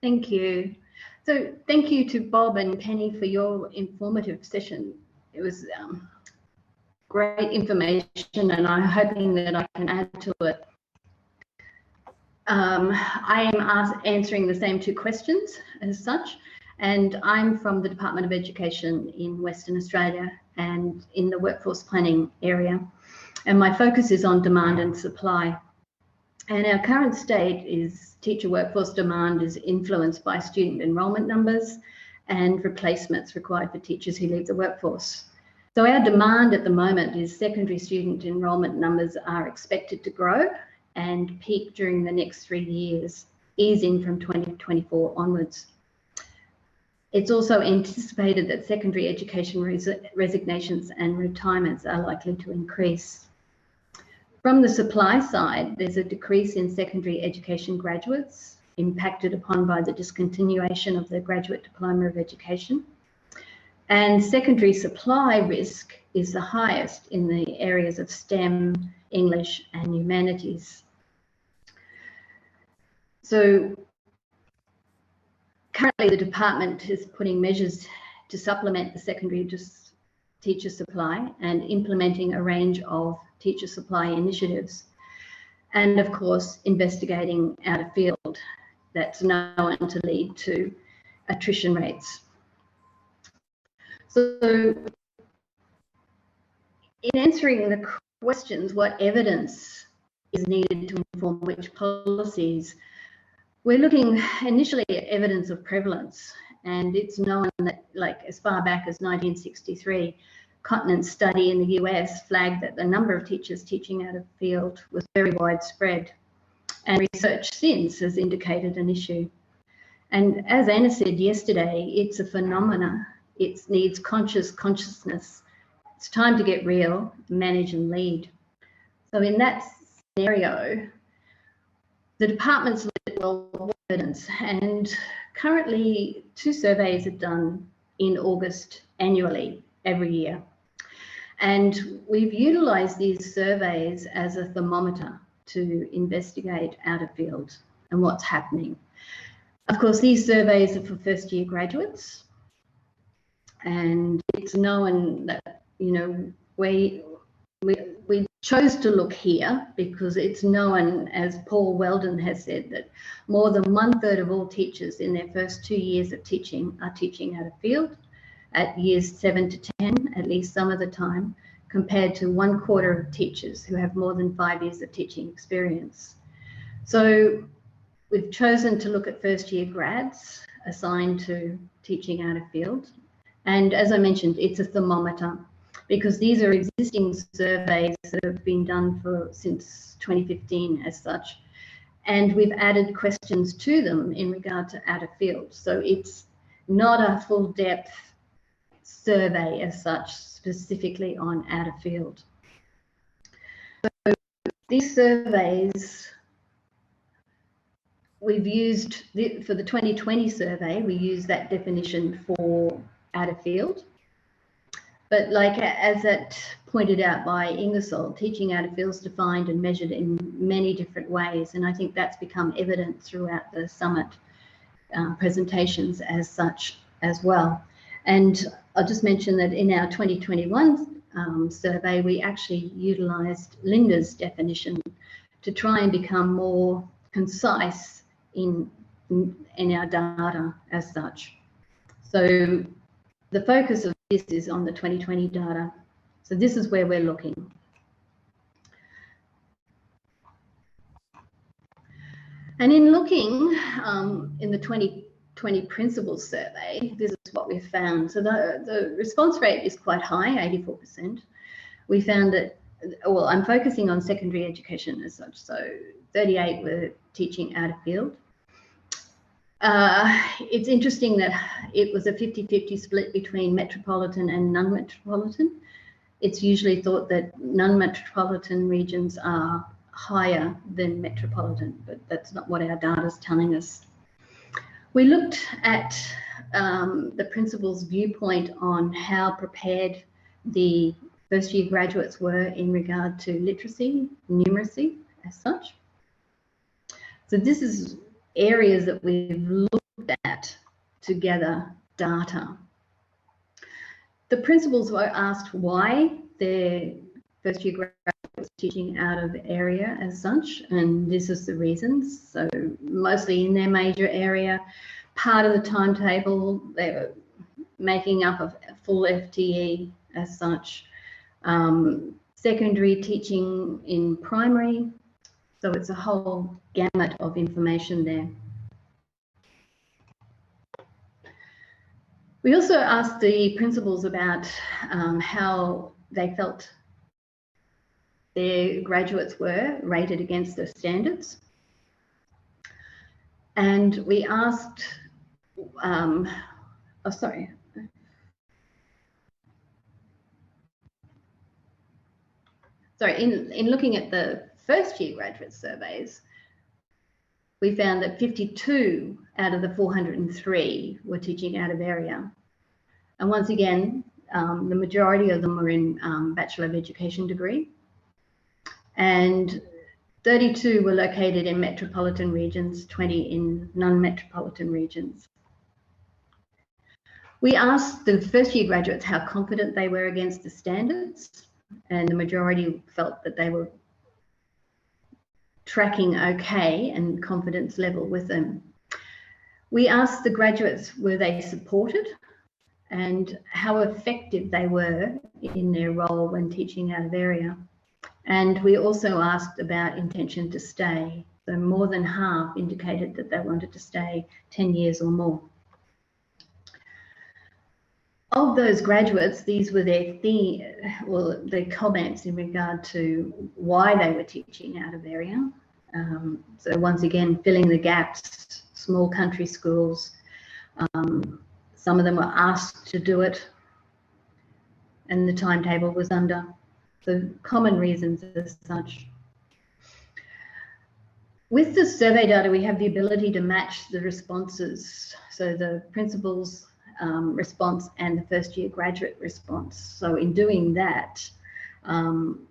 Thank you. So thank you to Bob and Penny for your informative session. It was great information, and I'm hoping that I can add to it. I am answering the same two questions as such, and I'm from the Department of Education in Western Australia and in the workforce planning area. And my focus is on demand and supply. And our current state is teacher workforce demand is influenced by student enrolment numbers and replacements required for teachers who leave the workforce. So our demand at the moment is secondary student enrolment numbers are expected to grow and peak during the next 3 years, easing from 2024 onwards. It's also anticipated that secondary education resignations and retirements are likely to increase. From the supply side, there's a decrease in secondary education graduates impacted upon by the discontinuation of the Graduate Diploma of Education. And secondary supply risk is the highest in the areas of STEM, English and humanities. So currently the department is putting measures to supplement the secondary teacher supply and implementing a range of teacher supply initiatives, and of course investigating out of field that's known to lead to attrition rates. So in answering the questions, what evidence is needed to inform which policies, we're looking initially at evidence of prevalence, and it's known that, like, as far back as 1963, continent study in the US flagged that the number of teachers teaching out of field was very widespread, and research since has indicated an issue. And as Anna said yesterday, it's a phenomena. It needs consciousness. It's time to get real, manage and lead. So in that scenario, the department's looked at well evidence, and currently 2 surveys are done in August annually, every year. And we've utilised these surveys as a thermometer to investigate out of field and what's happening. Of course, these surveys are for first-year graduates, and it's known that, you know, we chose to look here because it's known, as Paul Weldon has said, that more than 1/3 of all teachers in their first 2 years of teaching are teaching out of field at years 7 to 10, at least some of the time, compared to 1/4 of teachers who have more than 5 years of teaching experience. So we've chosen to look at first-year grads assigned to teaching out of field. And as I mentioned, it's a thermometer because these are existing surveys that have been done since 2015 as such. And we've added questions to them in regard to out of field. So it's not a full depth survey as such, specifically on out of field. So these surveys, we've used, for the 2020 survey, we use that definition for out of field. But like as that pointed out by Ingersoll, teaching out of field is defined and measured in many different ways. And I think that's become evident throughout the summit presentations as such as well. And I'll just mention that in our 2021 survey, we actually utilised Linda's definition to try and become more concise in our data as such. So the focus of this is on the 2020 data. So this is where we're looking. And in looking in the 2020 principles survey, this is what we found. So the response rate is quite high, 84%. We found that, well, I'm focusing on secondary education as such. So 38 were teaching out of field. It's interesting that it was a 50-50 split between metropolitan and non-metropolitan. It's usually thought that non-metropolitan regions are higher than metropolitan, but that's not what our data is telling us. We looked at the principal's viewpoint on how prepared the first-year graduates were in regard to literacy, numeracy as such. So this is areas that we've looked looked at to gather data. The principals were asked why their first year graduate was teaching out of area as such, and this is the reasons. So mostly in their major area, part of the timetable, they were making up of full FTE as such. Secondary teaching in primary, so it's a whole gamut of information there. We also asked the principals about how they felt their graduates were rated against the standards. And we asked, in looking at the first year graduate surveys, we found that 52 out of the 403 were teaching out of area. And once again, the majority of them were in Bachelor of Education degree, and 32 were located in metropolitan regions, 20 in non-metropolitan regions. We asked the first year graduates how confident they were against the standards, and the majority felt that they were tracking okay and confidence level with them. We asked the graduates, were they supported and how effective they were in their role when teaching out of area. And we also asked about intention to stay. So more than half indicated that they wanted to stay 10 years or more. Of those graduates, these were their comments in regard to why they were teaching out of area. So once again, filling the gaps, small country schools. Some of them were asked to do it, and the timetable was under. So common reasons as such. With the survey data, we have the ability to match the responses. So the principal's response and the first year graduate response. So in doing that,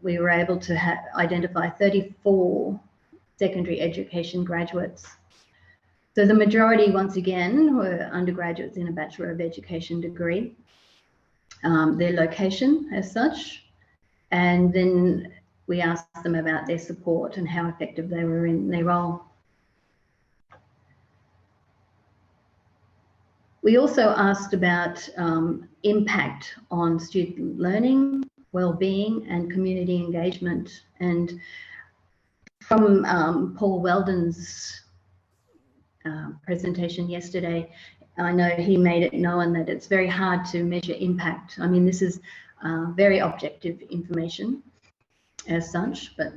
we were able to identify 34 secondary education graduates. So the majority, once again, were undergraduates in a Bachelor of Education degree, their location as such, and then we asked them about their support and how effective they were in their role. We also asked about impact on student learning, well-being and community engagement. And from Paul Weldon's presentation yesterday, I know he made it known that it's very hard to measure impact. I mean, this is very objective information as such, but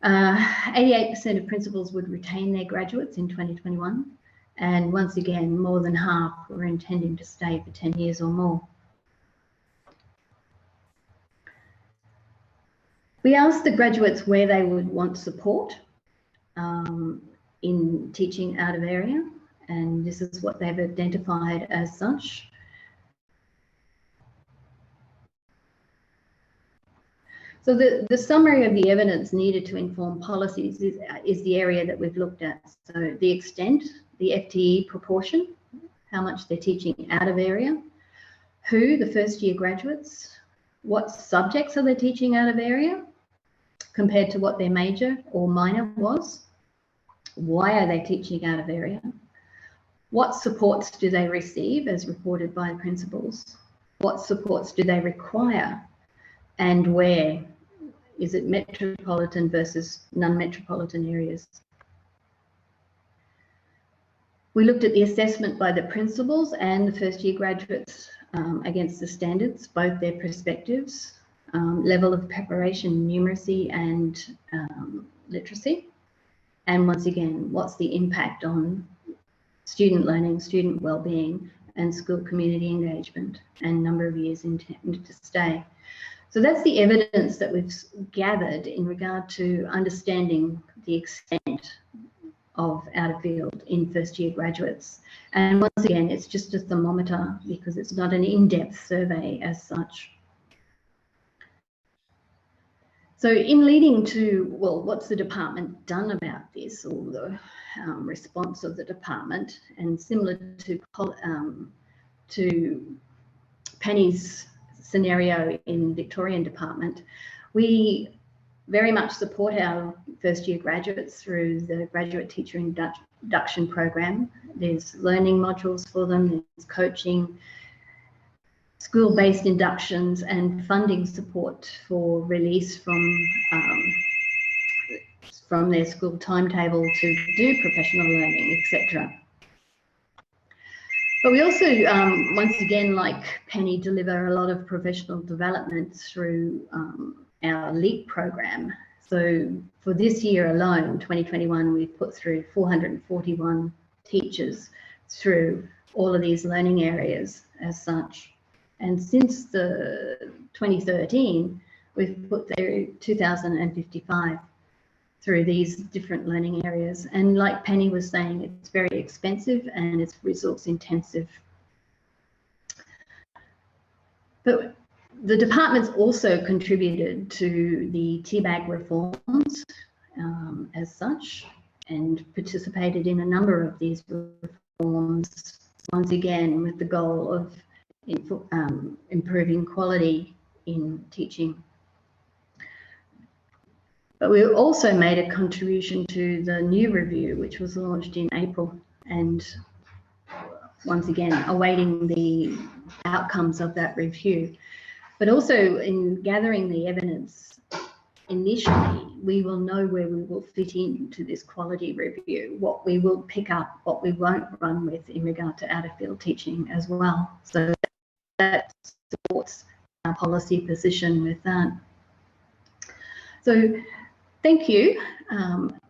88% of principals would retain their graduates in 2021. And once again, more than half were intending to stay for 10 years or more. We asked the graduates where they would want support in teaching out of area, and this is what they've identified as such. So the summary of the evidence needed to inform policies is the area that we've looked at. So the extent, the FTE proportion, how much they're teaching out of area, who, the first year graduates, what subjects are they teaching out of area compared to what their major or minor was, why are they teaching out of area, what supports do they receive as reported by principals, what supports do they require, and where. Is it metropolitan versus non-metropolitan areas? We looked at the assessment by the principals and the first year graduates against the standards, both their perspectives, level of preparation, numeracy and literacy. And once again, what's the impact on student learning, student wellbeing and school community engagement and number of years intended to stay. So that's the evidence that we've gathered in regard to understanding the extent of out of field in first year graduates. And once again, it's just a thermometer because it's not an in-depth survey as such. So in leading to, well, what's the department done about this, or the response of the department, and similar to Penny's scenario in Victorian department, we very much support our first year graduates through the graduate teacher induction program. There's learning modules for them, there's coaching, school-based inductions, and funding support for release from their school timetable to do professional learning, etc. But we also, once again, like Penny, deliver a lot of professional development through our LEAP program. So for this year alone, 2021, we've put through 441 teachers through all of these learning areas as such. And since the 2013, we've put through 2,055 through these different learning areas. And like Penny was saying, it's very expensive and it's resource intensive. But the department's also contributed to the TBAG reforms as such, and participated in a number of these reforms, once again with the goal of improving quality in teaching. But we also made a contribution to the new review, which was launched in April, and once again awaiting the outcomes of that review. But also in gathering the evidence initially, we will know where we will fit into this quality review, what we will pick up, what we won't run with in regard to out-of-field teaching as well. So that supports our policy position with that. So thank you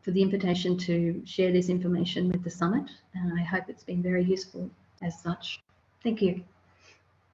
for the invitation to share this information with the summit, and I hope it's been very useful as such. Thank you.